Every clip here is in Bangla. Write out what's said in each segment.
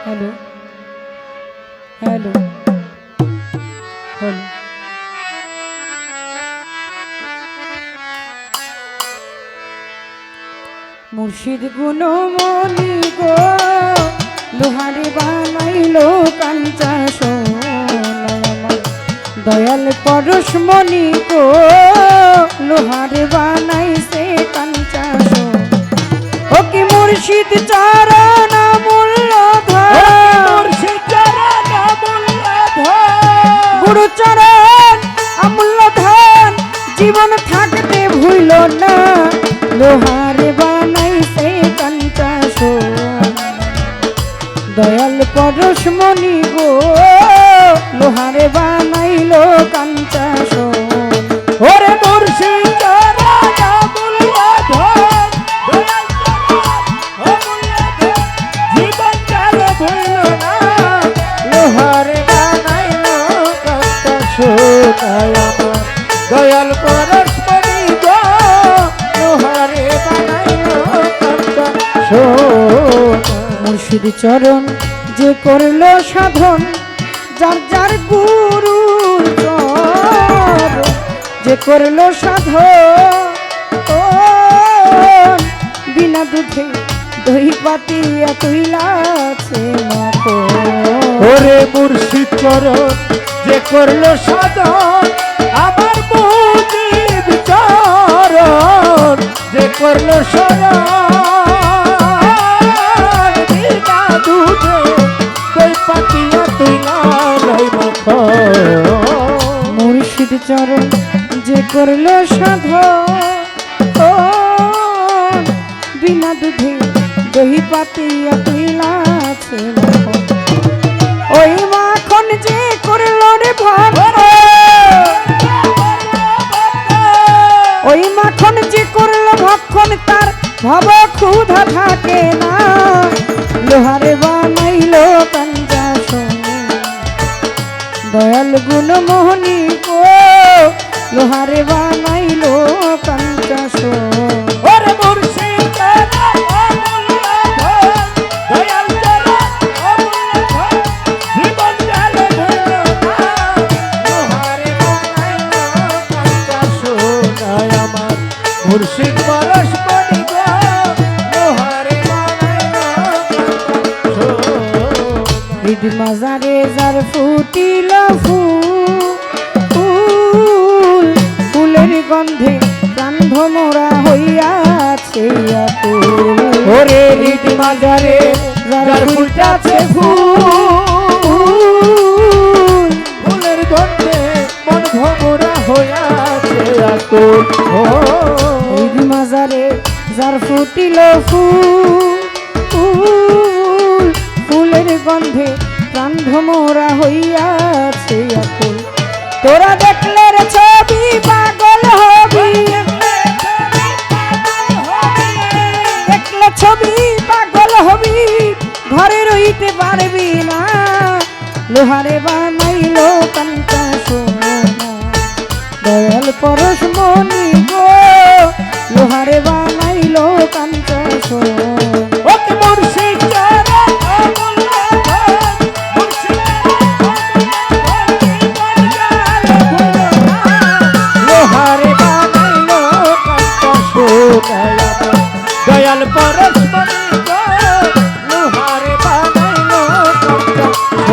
हेलो हेलो हेलो मुर्शिद गुणमणि गो लोहारे बानाइलो कांचा सोना दयाल परशमणि गो लोहारे बानाइছে कांचा सोना ओ कि मुर्शिद चरण गुरु चरण अमूल्य धन जीवन थाकते भूल ना लोहारे बानाइছে कांचा सोना दयाल परशमणि गो लोहारे बानाइलो कांचा सोना ओरे मुर्शिद चरण अमूल्य धन जीवन काल भूल ना लोहारे बानाइलो कांचा सोना दयाल परशमणि गो लोहारे बानाइलो कांचा सोना मुर्शिद चरण जे करलो साधन जार जार गुरुर चरण जे करलो साधन बिना दूधे दही पातिया तुइलाছে মাখন ওরে মুর্শিদ চরণ যে করলো সাধন আমার মুজিব চরণ যে করলো সাধন বিনা দুধে দই পাতিয়া তুইলা নাই মাখন মুর্শিদ চরণ যে করলো সাধন বিনা দুধে দহি পাতিয়া তুইলাছে মাখন ওই মাখন যে করলো রে ভক্ত ওই মাখন যে করলো ভক্ষণ তার ভব ক্ষুধা থাকে না লোহারে বানাইলো কাঞ্চা সোনা দয়াল গুণমোহনী গো লোহারে বানাইলো কাঞ্চা সোনা ওরে মুর্শিদ চরণ অমূল্য ধন দয়াল চরণ অমূল্য ধন জীবন কাল ভুল না লোহারে বানাইলো কাঁচা সোনা আমার মুর্শিদ পরশমণি গো লোহারে বানাইলো কাঁচা সোনা ঈদ মাজারে যার ফুটিল ফুল ফুলের গন্ধে প্রাণ ভোমরা হইয়াছে আকুল ওরে ঈদ মাজারে যার ফুটাছে ফুল ফুলের গন্ধে মন ভোমরা হইয়াছে আকুল ও ঈদ মাজারে যার ফুটিল ফুল ফুলের গন্ধে প্রাণ ভোমরা হইয়াছে আকুল তোরা দেখলে রে ছবি পাগল হবি দেখলে ছবি পাগল হবি ঘরে রইতে পারবি না লোহারে বানাইলো কাঞ্চা সোনা দয়াল পরশমণি গো লোহারে বানাইলো কাঞ্চা সোনা ওকে মুর্শিদ চরণ অমূল্য ধন মুর্শিদ জীবন কাল ভুল না লোহারে বানাইলো কাঁচা সোনা দয়াল পরশমণি গো লোহারে বানাইলো কাঁচা সোনা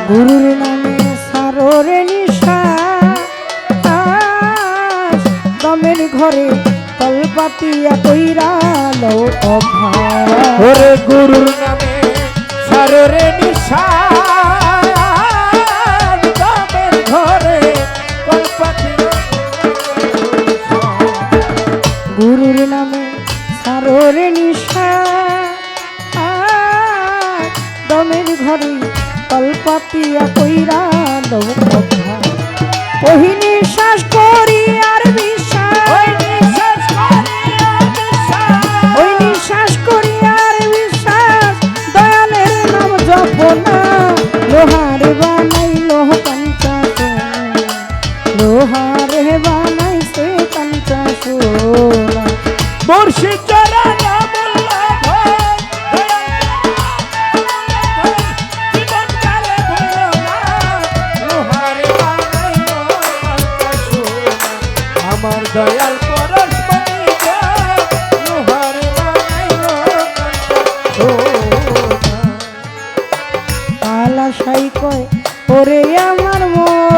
গুরুর নামে সারোরে নিশা দমের ঘরে কলপাতিয়া কইরা লো অভ্যাস ওরে গুরুর নামে সাররে নিশান দমের ঘরে কলপাতি গুরুর নামে সারোরে নিশা দমের ঘরে কলপাতিয়া কইরা লো অভ্যাস ওহি নিঃশ্বাস করি আর বিশ্বাস ওই নিঃশ্বাস করি আর বিশ্বাস দয়ালের নাম জপনা লোহারে বানাইলো কাঞ্চা সোনা লোহারে বানাইছে কাঞ্চা সোনা মুর্শিদ চরণ অমূল্য আলা সাই কয় ওরে আমার মন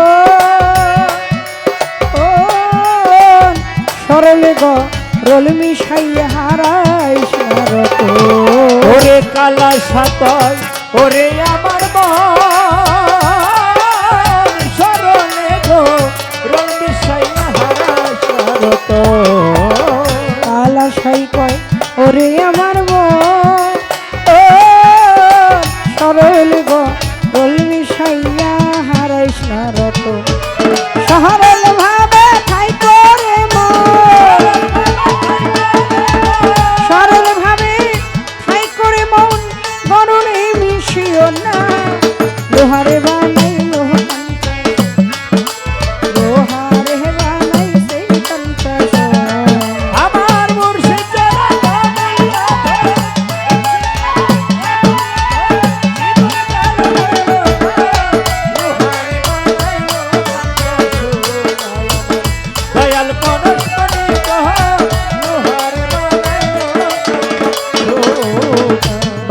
সরলে গ রোল মিশাই হারাই সারত ওরে কালা সাতয় ওরে আমার মন শরণে গো রং বিষয় হারা শরত আলা সাই কয় ওরে আমার